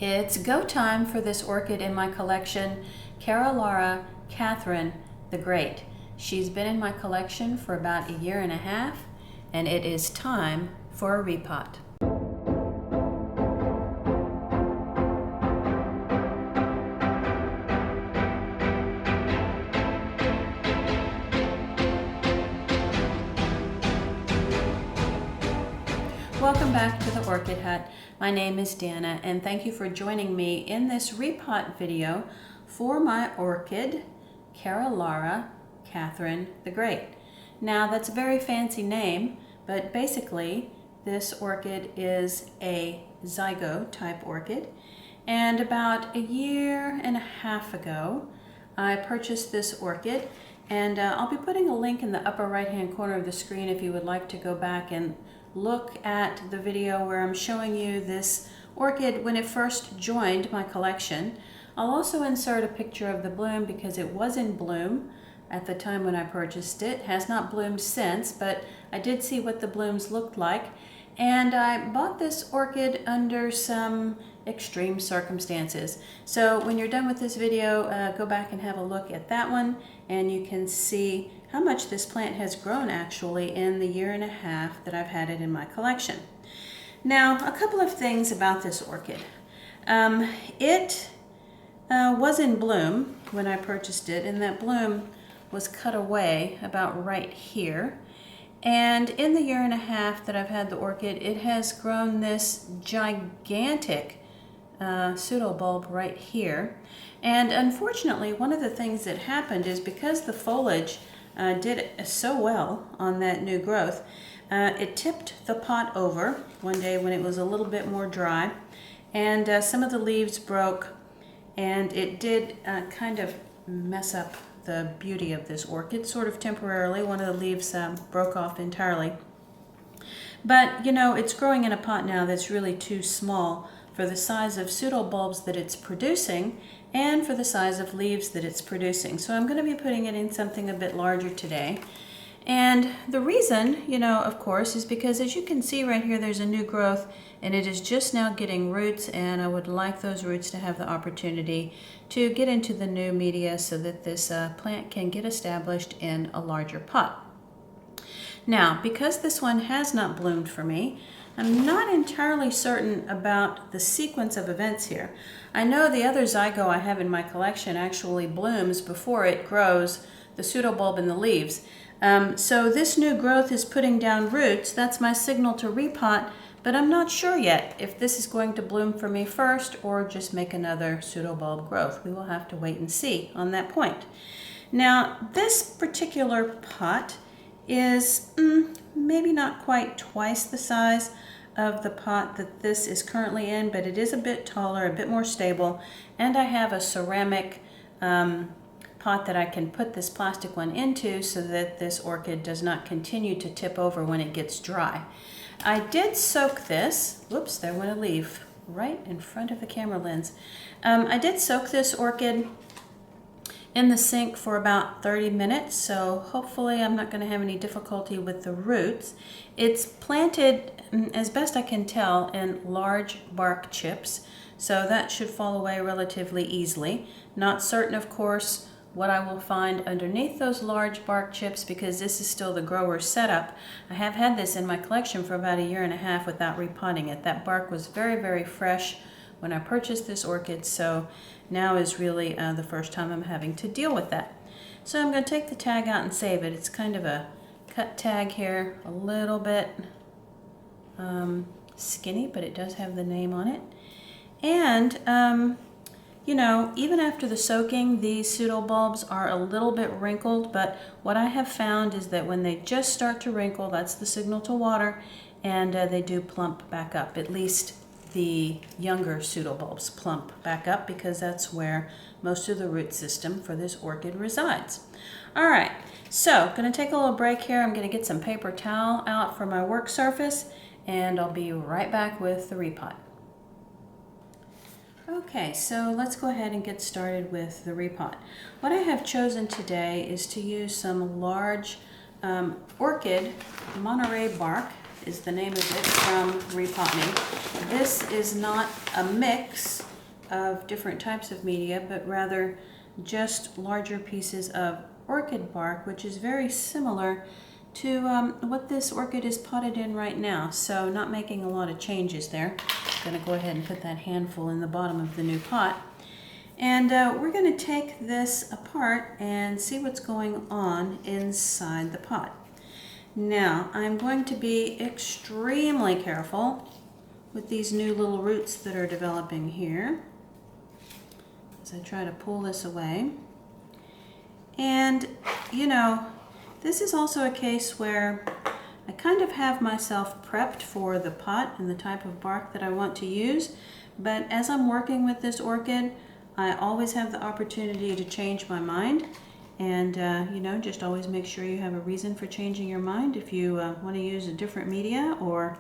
It's go time for this orchid in my collection, Carolara Catherine the Great. She's been in my collection for about a year and a half, and it is time for a repot. Welcome back to the Orchid Hut. My name is Dana, and thank you for joining me in this repot video for my orchid, Carolara Catherine the Great. Now that's a very fancy name, but basically this orchid is a Zygo-type orchid. And about a year and a half ago, I purchased this orchid, and I'll be putting a link in the upper right-hand corner of the screen if you would like to go back and look at the video where I'm showing you this orchid when it first joined my collection. I'll also insert a picture of the bloom because it was in bloom at the time when I purchased it. It has not bloomed since, but I did see what the blooms looked like. And I bought this orchid under some extreme circumstances. So when you're done with this video, go back and have a look at that one, and you can see how much this plant has grown actually in the year and a half that I've had it in my collection. Now, a couple of things about this orchid. It was in bloom when I purchased it, and that bloom was cut away about right here. And in the year and a half that I've had the orchid, it has grown this gigantic pseudobulb right here. And unfortunately, one of the things that happened is because the foliage did so well on that new growth, it tipped the pot over one day when it was a little bit more dry, and some of the leaves broke, and it did kind of mess up the beauty of this orchid, sort of temporarily. One of the leaves broke off entirely. But you know, it's growing in a pot now that's really too small for the size of pseudobulbs that it's producing and for the size of leaves that it's producing. So I'm going to be putting it in something a bit larger today. And the reason, you know, of course, is because as you can see right here, there's a new growth and it is just now getting roots, and I would like those roots to have the opportunity to get into the new media so that this plant can get established in a larger pot. Now, because this one has not bloomed for me, I'm not entirely certain about the sequence of events here. I know the other Zygo I have in my collection actually blooms before it grows the pseudobulb in the leaves. So this new growth is putting down roots. That's my signal to repot, but I'm not sure yet if this is going to bloom for me first or just make another pseudobulb growth. We will have to wait and see on that point. Now, this particular pot is maybe not quite twice the size of the pot that this is currently in, but it is a bit taller, a bit more stable, and I have a ceramic pot that I can put this plastic one into so that this orchid does not continue to tip over when it gets dry. I did soak this, whoops, there went a leaf right in front of the camera lens. I did soak this orchid in the sink for about 30 minutes, so hopefully I'm not going to have any difficulty with the roots. It's planted, as best I can tell, in large bark chips, so that should fall away relatively easily. Not certain, of course, what I will find underneath those large bark chips because this is still the grower's setup. I have had this in my collection for about a year and a half without repotting it. That bark was very, very fresh when I purchased this orchid, so now is really the first time I'm having to deal with that. So I'm going to take the tag out and save it. It's kind of a cut tag here, a little bit skinny, but it does have the name on it. And you know, even after the soaking, these pseudobulbs are a little bit wrinkled, but what I have found is that when they just start to wrinkle, that's the signal to water, and they do plump back up. At least the younger pseudobulbs plump back up because that's where most of the root system for this orchid resides. All right, so I'm going to take a little break here. I'm going to get some paper towel out for my work surface, and I'll be right back with the repot. Okay, so let's go ahead and get started with the repot. What I have chosen today is to use some large orchid Monterey bark is the name of it, from Repot Me. This is not a mix of different types of media, but rather just larger pieces of orchid bark, which is very similar to what this orchid is potted in right now. So not making a lot of changes there. I'm going to go ahead and put that handful in the bottom of the new pot. And we're going to take this apart and see what's going on inside the pot. Now, I'm going to be extremely careful with these new little roots that are developing here as I try to pull this away. And, you know, this is also a case where I kind of have myself prepped for the pot and the type of bark that I want to use, but as I'm working with this orchid, I always have the opportunity to change my mind. And, you know, just always make sure you have a reason for changing your mind. If you want to use a different media or,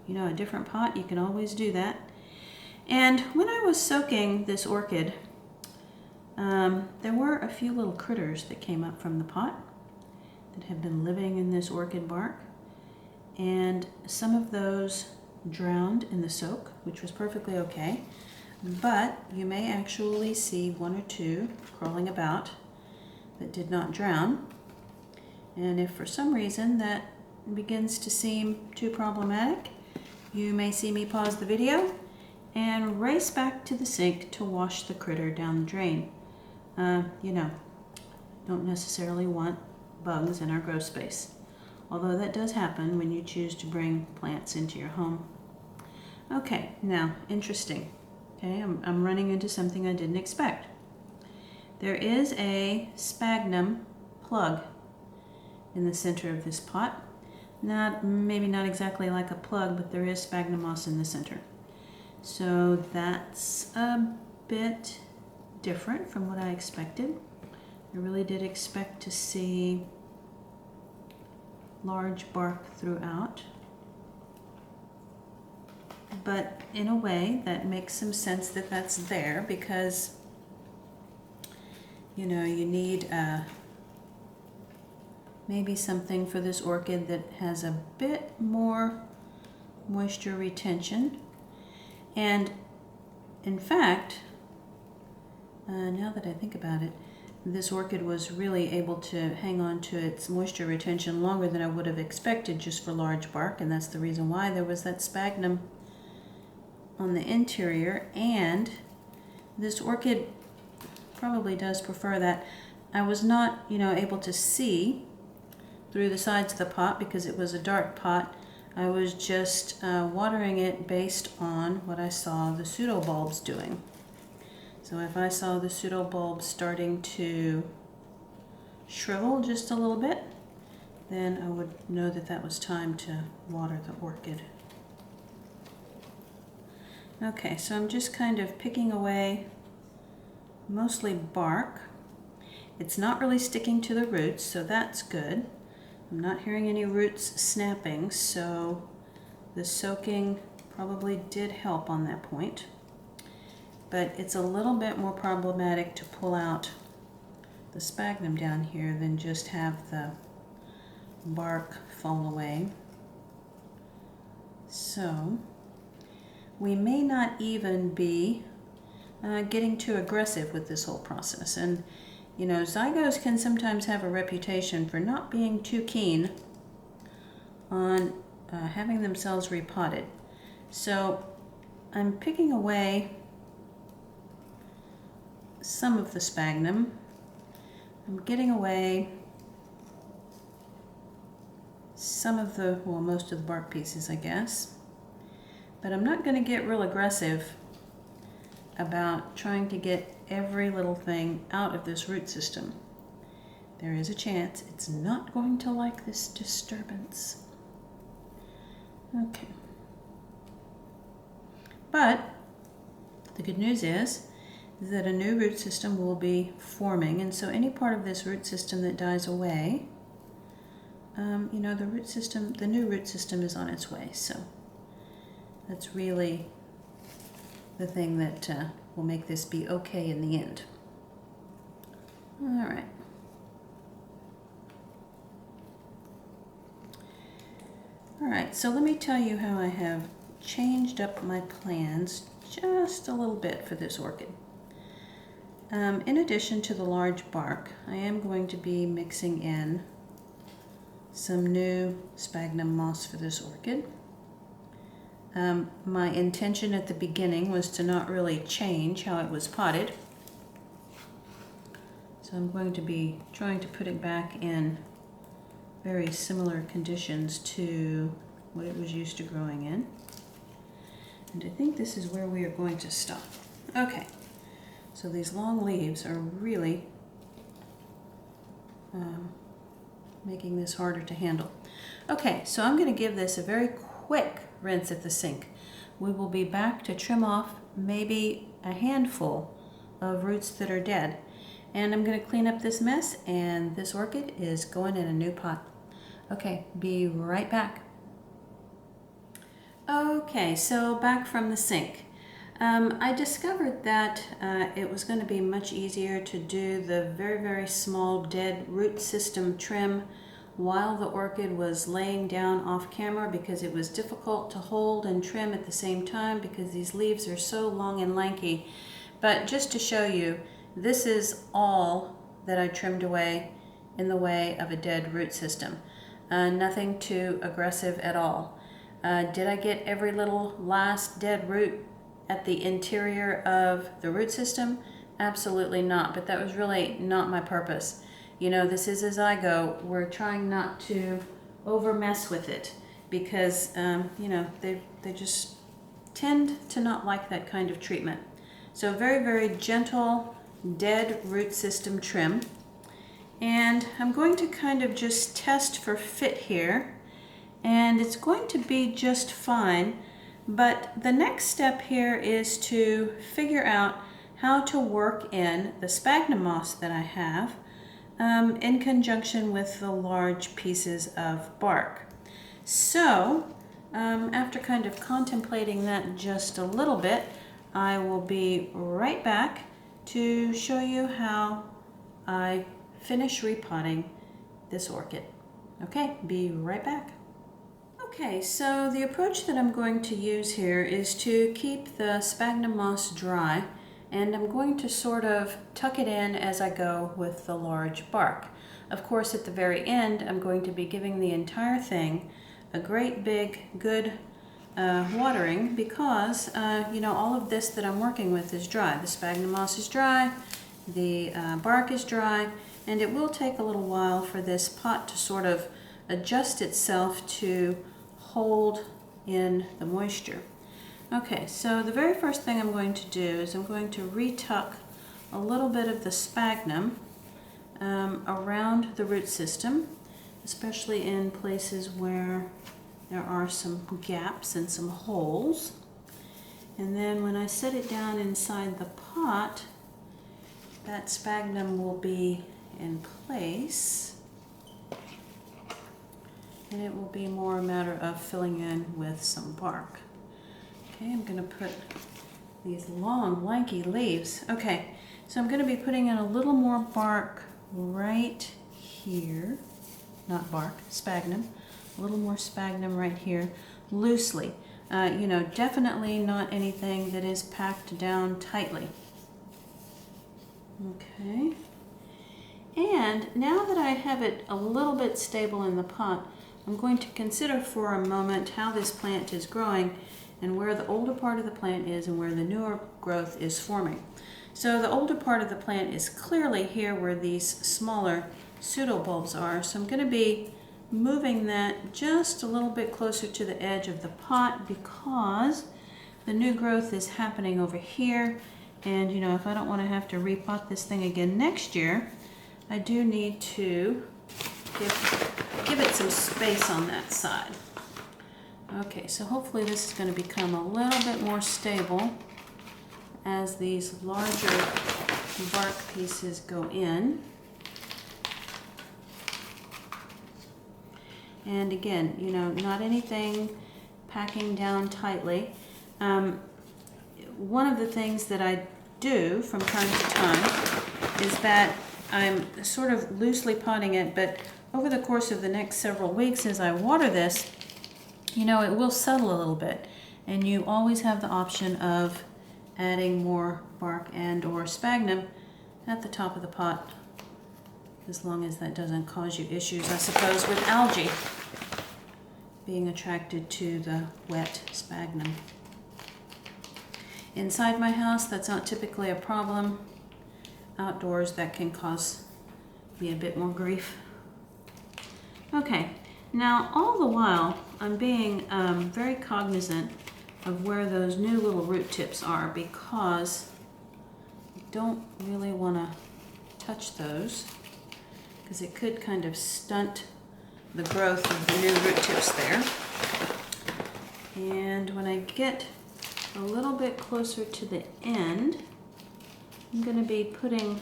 you know, a different pot, you can always do that. And when I was soaking this orchid, there were a few little critters that came up from the pot that have been living in this orchid bark. And some of those drowned in the soak, which was perfectly okay. But you may actually see one or two crawling about that did not drown. And if for some reason that begins to seem too problematic, you may see me pause the video and race back to the sink to wash the critter down the drain. You know, don't necessarily want bugs in our grow space, although that does happen when you choose to bring plants into your home. Okay, now, interesting. Okay, I'm running into something I didn't expect. There is a sphagnum plug in the center of this pot. Maybe not exactly like a plug, but there is sphagnum moss in the center. So that's a bit different from what I expected. I really did expect to see large bark throughout. But in a way, that makes some sense that that's there because, you know, you need maybe something for this orchid that has a bit more moisture retention. And in fact, now that I think about it, this orchid was really able to hang on to its moisture retention longer than I would have expected just for large bark, and that's the reason why there was that sphagnum on the interior. And this orchid probably does prefer that. I was not, you know, able to see through the sides of the pot because it was a dark pot. I was just watering it based on what I saw the pseudobulbs doing. So if I saw the pseudobulbs starting to shrivel just a little bit, then I would know that that was time to water the orchid. Okay, so I'm just kind of picking away mostly bark. It's not really sticking to the roots, so that's good. I'm not hearing any roots snapping, so the soaking probably did help on that point. But it's a little bit more problematic to pull out the sphagnum down here than just have the bark fall away. So we may not even be getting too aggressive with this whole process. And you know, zygos can sometimes have a reputation for not being too keen on having themselves repotted. So I'm picking away some of the sphagnum. I'm getting away some of the, well, most of the bark pieces, I guess. But I'm not going to get real aggressive about trying to get every little thing out of this root system. There is a chance it's not going to like this disturbance. Okay. But the good news is that a new root system will be forming, and so any part of this root system that dies away, you know, the new root system is on its way. So that's really the thing that will make this be okay in the end. All right. All right, so let me tell you how I have changed up my plans just a little bit for this orchid. In addition to the large bark, I am going to be mixing in some new sphagnum moss for this orchid. My intention at the beginning was to not really change how it was potted. So I'm going to be trying to put it back in very similar conditions to what it was used to growing in. And I think this is where we are going to stop. Okay, so these long leaves are really making this harder to handle. Okay, so I'm going to give this a very quick rinse at the sink. We will be back to trim off maybe a handful of roots that are dead. And I'm going to clean up this mess, and this orchid is going in a new pot. Okay, be right back. Okay, so back from the sink. I discovered that it was going to be much easier to do the very, very small dead root system trim while the orchid was laying down off camera, because it was difficult to hold and trim at the same time because these leaves are so long and lanky. But just to show you, this is all that I trimmed away in the way of a dead root system. Nothing too aggressive at all. Did I get every little last dead root at the interior of the root system? Absolutely not, but that was really not my purpose. You know, this is a zygo. We're trying not to over mess with it because, you know, they just tend to not like that kind of treatment. So very, very gentle, dead root system trim. And I'm going to kind of just test for fit here, and it's going to be just fine. But the next step here is to figure out how to work in the sphagnum moss that I have in conjunction with the large pieces of bark. So after kind of contemplating that just a little bit, I will be right back to show you how I finish repotting this orchid. Okay, be right back. Okay, so the approach that I'm going to use here is to keep the sphagnum moss dry, and I'm going to sort of tuck it in as I go with the large bark. Of course, at the very end, I'm going to be giving the entire thing a great big good watering, because you know, all of this that I'm working with is dry. The sphagnum moss is dry, the bark is dry, and it will take a little while for this pot to sort of adjust itself to hold in the moisture. Okay, so the very first thing I'm going to do is I'm going to retuck a little bit of the sphagnum around the root system, especially in places where there are some gaps and some holes. And then when I set it down inside the pot, that sphagnum will be in place, and it will be more a matter of filling in with some bark. Okay, I'm going to put these long, lanky leaves. Okay, so I'm going to be putting in a little more bark right here. Not bark, sphagnum. A little more sphagnum right here, loosely. You know, definitely not anything that is packed down tightly. Okay. And now that I have it a little bit stable in the pot, I'm going to consider for a moment how this plant is growing and where the older part of the plant is and where the newer growth is forming. So the older part of the plant is clearly here where these smaller pseudobulbs are. So I'm going to be moving that just a little bit closer to the edge of the pot, because the new growth is happening over here. And you know, if I don't want to have to repot this thing again next year, I do need to give it some space on that side. Okay, so hopefully this is going to become a little bit more stable as these larger bark pieces go in. And again, you know, not anything packing down tightly. One of the things that I do from time to time is that I'm sort of loosely potting it, but over the course of the next several weeks as I water this, you know, it will settle a little bit, and you always have the option of adding more bark and or sphagnum at the top of the pot, as long as that doesn't cause you issues, I suppose, with algae being attracted to the wet sphagnum. Inside my house, that's not typically a problem. Outdoors, that can cause me a bit more grief. Okay, now all the while, I'm being very cognizant of where those new little root tips are, because I don't really want to touch those, because it could kind of stunt the growth of the new root tips there. And when I get a little bit closer to the end, I'm going to be putting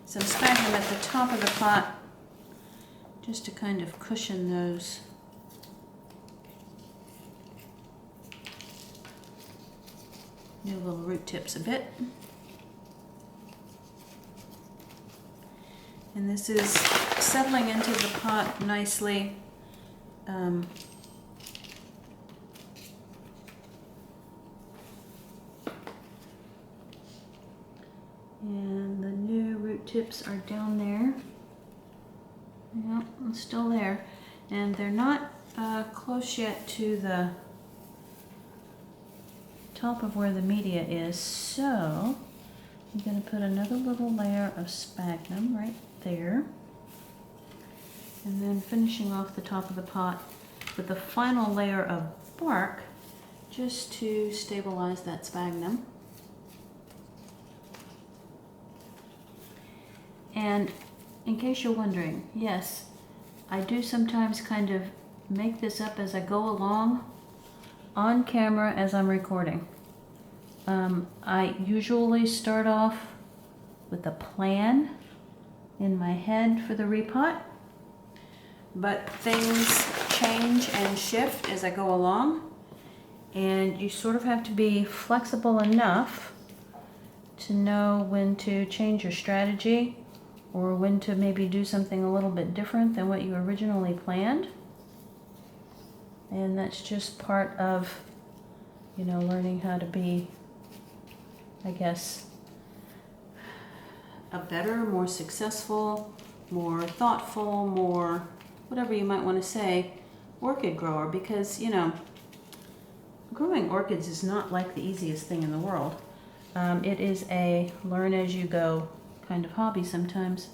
some sphagnum at the top of the pot just to kind of cushion those new little root tips a bit. And this is settling into the pot nicely. And the new root tips are down there. Yep, it's still there. And they're not close yet to the top of where the media is, so I'm going to put another little layer of sphagnum right there. And then finishing off the top of the pot with the final layer of bark, just to stabilize that sphagnum. And in case you're wondering, yes, I do sometimes kind of make this up as I go along on camera as I'm recording. I usually start off with a plan in my head for the repot, but things change and shift as I go along, and you sort of have to be flexible enough to know when to change your strategy, or when to maybe do something a little bit different than what you originally planned. And that's just part of, you know, learning how to be, I guess, a better, more successful, more thoughtful, more whatever you might want to say, orchid grower. Because, you know, growing orchids is not like the easiest thing in the world. It is a learn as you go kind of hobby sometimes,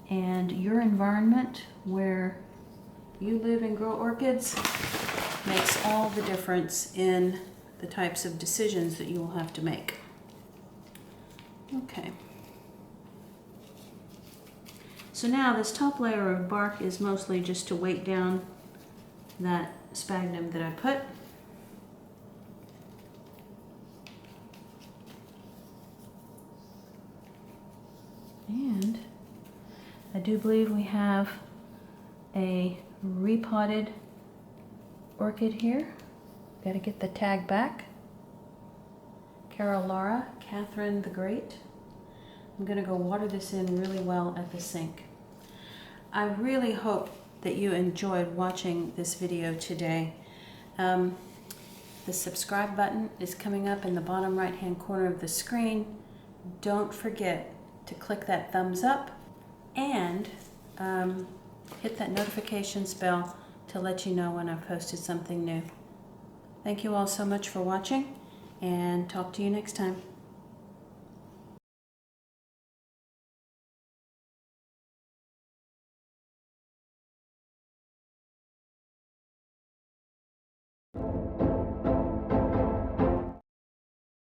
and your environment where you live and grow orchids makes all the difference in the types of decisions that you will have to make. Okay, so now this top layer of bark is mostly just to weight down that sphagnum that I put. And I do believe we have a repotted orchid here. Got to get the tag back. Carolara, Catherine the Great. I'm going to go water this in really well at the sink. I really hope that you enjoyed watching this video today. The subscribe button is coming up in the bottom right hand corner of the screen. Don't forget to click that thumbs up and hit that notifications bell to let you know when I've posted something new. Thank you all so much for watching, and talk to you next time.